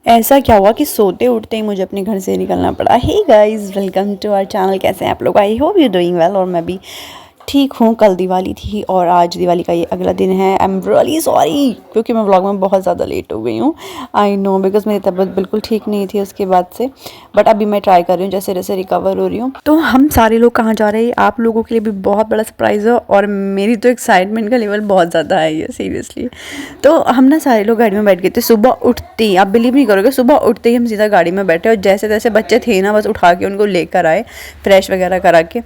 ऐसा क्या हुआ कि सोते उठते ही मुझे अपने घर से निकलना पड़ा। Hey guys, welcome to our channel. कैसे हैं आप लोग? I hope you doing well. और मैं भी ठीक हूँ। कल दिवाली थी और आज दिवाली का ये अगला दिन है। आई एम रियली सॉरी क्योंकि मैं व्लॉग में बहुत ज़्यादा लेट हो गई हूँ। आई नो, बिकॉज मेरी तबीयत बिल्कुल ठीक नहीं थी उसके बाद से। बट अभी मैं ट्राई कर रही हूँ, जैसे जैसे रिकवर हो रही हूँ। तो हम सारे लोग कहाँ जा रहे हैं, आप लोगों के लिए भी बहुत बड़ा सरप्राइज़ है। और मेरी तो एक्साइटमेंट का लेवल बहुत ज़्यादा है ये, सीरियसली। तो हम ना सारे लोग गाड़ी में बैठ गए थे। सुबह उठते ही, आप बिलीव नहीं करोगे, सुबह उठते ही हम सीधा गाड़ी में बैठे और जैसे तैसे बच्चे थे ना, बस उठा के उनको लेकर आए फ्रेश वगैरह करा के।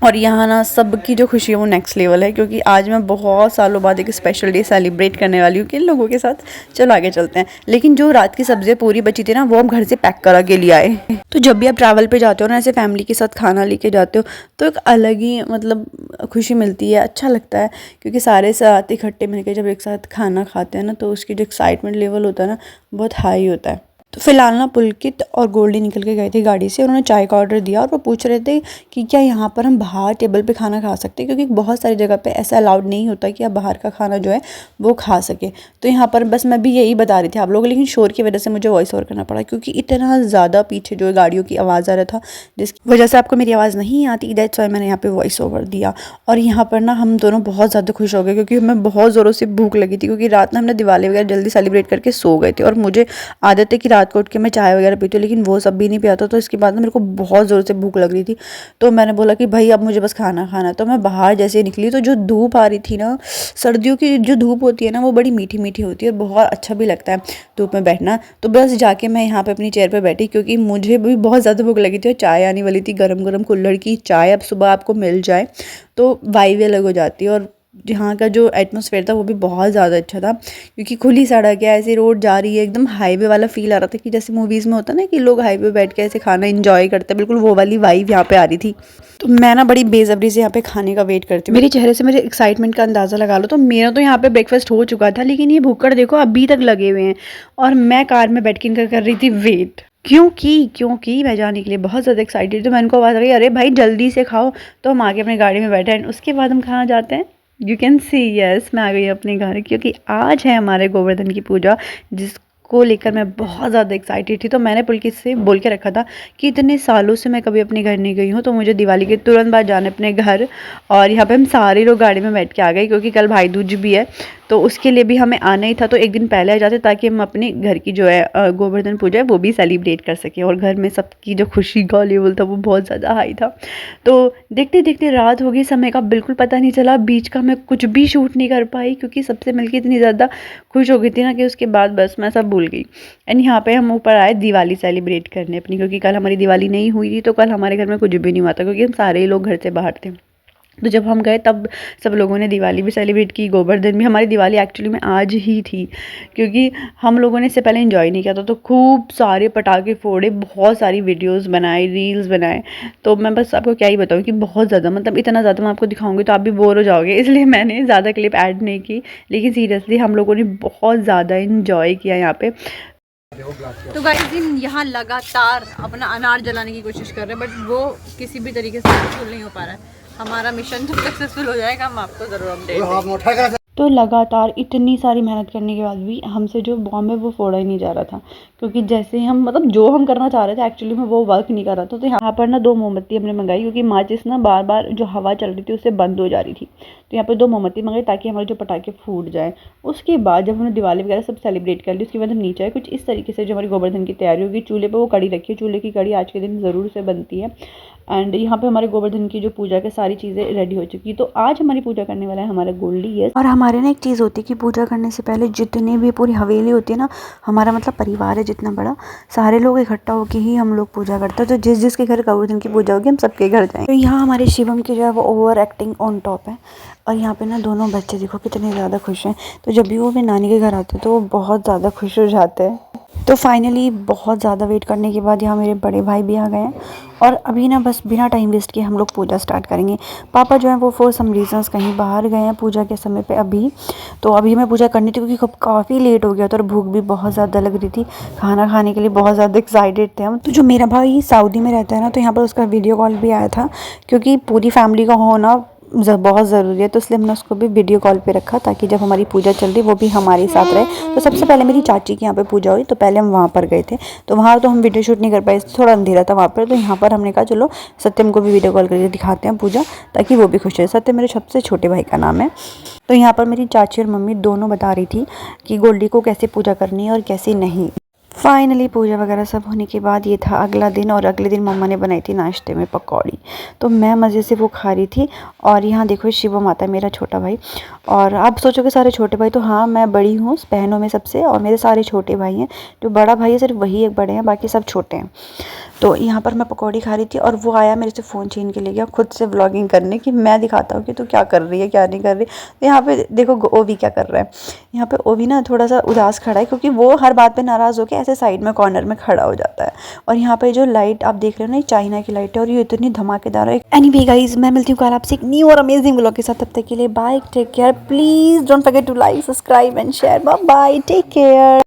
और यहाँ ना सबकी जो खुशी है वो नेक्स्ट लेवल है, क्योंकि आज मैं बहुत सालों बाद एक स्पेशल डे सेलिब्रेट करने वाली हूँ किन लोगों के साथ। चलो आगे चलते हैं। लेकिन जो रात की सब्जियाँ पूरी बची थी ना, वो हम घर से पैक करा के लिए आए। तो जब भी आप ट्रैवल पे जाते हो ना, ऐसे फैमिली के साथ खाना लेके जाते हो, तो एक अलग ही मतलब खुशी मिलती है, अच्छा लगता है। क्योंकि सारे साथ इकट्ठे मिलकर जब एक साथ खाना खाते हैं ना, तो उसकी जो एक्साइटमेंट लेवल होता है ना, बहुत हाई होता है। तो फिलहाल ना पुलकित और गोल्डी निकल के गए थे गाड़ी से। उन्होंने चाय का ऑर्डर दिया और वो पूछ रहे थे कि क्या यहाँ पर हम बाहर टेबल पे खाना खा सकते हैं, क्योंकि बहुत सारी जगह पे ऐसा अलाउड नहीं होता कि आप बाहर का खाना जो है वो खा सके। तो यहाँ पर बस मैं भी यही बता रही थी आप लोगों, लेकिन शोर की वजह से मुझे वॉइस ओवर करना पड़ा, क्योंकि इतना ज़्यादा पीछे जो है गाड़ियों की आवाज़ आ रहा था, जिसकी वजह से आपको मेरी आवाज़ नहीं आती। दैट्स वाई मैंने यहाँ पे वॉइस ओवर दिया। और यहाँ पर ना हम दोनों बहुत ज़्यादा खुश हो गए, क्योंकि हमें बहुत ज़ोरों से भूख लगी थी। क्योंकि रात में हमने दिवाली वगैरह जल्दी सेलिब्रेट करके सो गए थे, और मुझे आदत है कि रात को उठ के मैं चाय वगैरह पीती हूँ, लेकिन वो सब भी नहीं पिया था। तो इसके बाद ना मेरे को बहुत ज़ोर से भूख लग रही थी। तो मैंने बोला कि भाई अब मुझे बस खाना खाना है। तो मैं बाहर जैसे निकली तो जो धूप आ रही थी ना, सर्दियों की जो धूप होती है ना, वो बड़ी मीठी मीठी होती है और बहुत अच्छा भी लगता है धूप में बैठना। तो बस जाके मैं यहाँ पे अपनी चेयर पे बैठी, क्योंकि मुझे भी बहुत ज़्यादा भूख लगी थी और चाय आने वाली थी, गरम गरम कुल्हड़ की चाय। अब सुबह आपको मिल जाए तो वाइब अलग हो जाती है। और यहाँ का जो एटमॉस्फेयर था वो भी बहुत ज़्यादा अच्छा था, क्योंकि खुली सड़क है, ऐसे रोड जा रही है, एकदम हाईवे वाला फील आ रहा था कि जैसे मूवीज़ में होता है ना कि लोग हाईवे बैठ के ऐसे खाना एंजॉय करते हैं, बिल्कुल वो वाली वाइब यहाँ पे आ रही थी। तो मैं ना बड़ी बेसब्री से यहाँ पे खाने का वेट करती हूँ। मेरे चेहरे से मेरे एक्साइटमेंट का अंदाज़ा लगा लो। तो मेरा तो यहाँ पे ब्रेकफास्ट हो चुका था, लेकिन ये भूखड़ देखो अभी तक लगे हुए हैं। और मैं कार में बैठ के इनका कर रही थी वेट, क्योंकि मैं जाने के लिए बहुत ज़्यादा एक्साइटेड। तो मैं इनको आवाज़ आ गई, अरे भाई जल्दी से खाओ। तो हम आके अपनी गाड़ी में बैठे हैं। उसके बाद हम कहाँ जाते हैं, यू कैन सी, यस, मैं आ गई अपने घर, क्योंकि आज है हमारे गोवर्धन की पूजा, जिसको लेकर मैं बहुत ज़्यादा एक्साइटेड थी। तो मैंने पुलकित से बोल के रखा था कि इतने सालों से मैं कभी अपने घर नहीं गई हूँ, तो मुझे दिवाली के तुरंत बाद जाना अपने घर। और यहाँ पे हम सारे लोग गाड़ी में बैठ के आ गए, क्योंकि कल भाई दूज भी है, तो उसके लिए भी हमें आना ही था। तो एक दिन पहले आ जाते, ताकि हम अपने घर की जो है गोवर्धन पूजा है वो भी सेलिब्रेट कर सकें। और घर में सबकी जो खुशी का लेवल था वो बहुत ज़्यादा हाई था। तो देखते देखते रात हो गई, समय का बिल्कुल पता नहीं चला। बीच का मैं कुछ भी शूट नहीं कर पाई, क्योंकि सबसे मिलके इतनी ज़्यादा खुश हो गई थी ना कि उसके बाद बस मैं सब भूल गई। एंड यहाँ पे हम ऊपर आए दिवाली सेलिब्रेट करने अपनी, क्योंकि कल हमारी दिवाली नहीं हुई थी। तो कल हमारे घर में कुछ भी नहीं हुआ था, क्योंकि हम सारे ही लोग घर से बाहर थे। तो जब हम गए तब सब लोगों ने दिवाली भी सेलिब्रेट की, गोवर्धन भी। हमारी दिवाली एक्चुअली में आज ही थी, क्योंकि हम लोगों ने इससे पहले एंजॉय नहीं किया था। तो खूब सारे पटाखे फोड़े, बहुत सारी वीडियोस बनाए, रील्स बनाए। तो मैं बस आपको क्या ही बताऊँ कि बहुत ज़्यादा, मतलब इतना ज़्यादा मैं आपको दिखाऊंगी तो आप भी बोर हो जाओगे, इसलिए मैंने ज़्यादा क्लिप ऐड नहीं की। लेकिन सीरियसली हम लोगों ने बहुत ज़्यादा इन्जॉय किया यहाँ पे। तो गाइस यहाँ लगातार अपना अनार जलाने की कोशिश कर रहे हैं, बट वो किसी भी तरीके से सक्सेसफुल नहीं हो पा रहा है। हमारा मिशन जब सक्सेसफुल हो जाएगा हम आपको ज़रूर अपडेट देंगे। तो लगातार इतनी सारी मेहनत करने के बाद भी हमसे जो बॉम्ब है वो फोड़ा ही नहीं जा रहा था, क्योंकि जैसे हम मतलब जो हम करना चाह रहे थे एक्चुअली में वो वर्क नहीं कर रहा था। तो यहाँ पर ना 2 मोमबत्ती हमने मंगाई, क्योंकि माचिस ना बार बार जो हवा चल रही थी उससे बंद हो जा रही थी। तो यहाँ पर 2 मोमबत्ती मंगाई, ताकि हमारे जो पटाखे फूट जाए। उसके बाद जब हमने दिवाली वगैरह सब सेलिब्रेट कर ली, उसके बाद हम नीचे आए। कुछ इस तरीके से जो हमारी गोवर्धन की तैयारी होगी, चूल्हे पर वो कड़ी रखी है, चूल्हे की कड़ी आज के दिन ज़रूर से बनती है। एंड यहाँ पे हमारे गोवर्धन की जो पूजा के सारी चीज़ें रेडी हो चुकी है। तो आज हमारी पूजा करने वाला है हमारा गोल्डी, यस। और हमारे ना एक चीज़ होती है कि पूजा करने से पहले जितने भी पूरी हवेली होती है ना, हमारा मतलब परिवार है जितना बड़ा, सारे लोग इकट्ठा होकर ही हम लोग पूजा करते हैं। तो जिस जिसके घर गोवर्धन की पूजा होगी हम सबके घर जाएंगे। तो यहाँ हमारे शिवम की जो है वो ओवर एक्टिंग ऑन टॉप है। और यहाँ पे ना दोनों बच्चे देखो कितने ज़्यादा खुश हैं। तो जब भी वो अपने नानी के घर आते हैं तो वो बहुत ज़्यादा खुश हो जाते हैं। तो फाइनली बहुत ज़्यादा वेट करने के बाद यहाँ मेरे बड़े भाई भी आ गए हैं। और अभी ना बस बिना टाइम वेस्ट किए हम लोग पूजा स्टार्ट करेंगे। पापा जो है वो फॉर सम रीजंस कहीं बाहर गए हैं पूजा के समय पे अभी। तो अभी हमें पूजा करनी थी, क्योंकि काफ़ी लेट हो गया था और भूख भी बहुत ज़्यादा लग रही थी। खाना खाने के लिए बहुत ज़्यादा एक्साइटेड थे हम। तो जो मेरा भाई सऊदी में रहता है ना, तो यहाँ पर उसका वीडियो कॉल भी आया था, क्योंकि पूरी फैमिली का होना बहुत ज़रूरी है, तो इसलिए हमने उसको भी वीडियो कॉल पे रखा ताकि जब हमारी पूजा चल रही वो भी हमारे साथ रहे। तो सबसे पहले मेरी चाची के यहाँ पे पूजा हुई, तो पहले हम वहाँ पर गए थे। तो वहाँ तो हम वीडियो शूट नहीं कर पाए, थोड़ा अंधेरा था वहाँ पर। तो यहाँ पर हमने कहा चलो सत्यम को भी वीडियो कॉल करके दिखाते हैं पूजा, ताकि वो भी खुश रहे। सत्यम मेरे सबसे छोटे भाई का नाम है। तो यहाँ पर मेरी चाची और मम्मी दोनों बता रही थी कि गोल्डी को कैसे पूजा करनी है और कैसे नहीं। फाइनली पूजा वगैरह सब होने के बाद ये था अगला दिन, और अगले दिन मम्मा ने बनाई थी नाश्ते में पकौड़ी। तो मैं मज़े से वो खा रही थी। और यहाँ देखो शिवम माता मेरा छोटा भाई। और आप सोचोगे सारे छोटे भाई, तो हाँ मैं बड़ी हूँ बहनों में सबसे, और मेरे सारे छोटे भाई हैं। जो बड़ा भाई है सिर्फ वही एक बड़े हैं, बाकी सब छोटे हैं। तो यहाँ पर मैं पकौड़ी खा रही थी और वो आया मेरे से फ़ोन छीन के ले गया खुद से व्लॉगिंग करने की। मैं दिखाता हूँ कि तू क्या कर रही है क्या नहीं कर रही। तो यहाँ पे देखो ओवी क्या कर रहा है। यहाँ पे ओवी ना थोड़ा सा उदास खड़ा है, क्योंकि वो हर बात पे नाराज़ होकर ऐसे साइड में कॉर्नर में खड़ा हो जाता है। और यहाँ पे जो लाइट आप देख रहे हो ना, ये चाइना की लाइट है, और ये इतनी धमाकेदार है। एनीवे गाइस, मैं मिलती हूँ कल आपसे एक न्यू और अमेजिंग व्लॉग के साथ। तब तक के लिए bye, take care, please don't forget to like, subscribe and share. Bye bye, take care.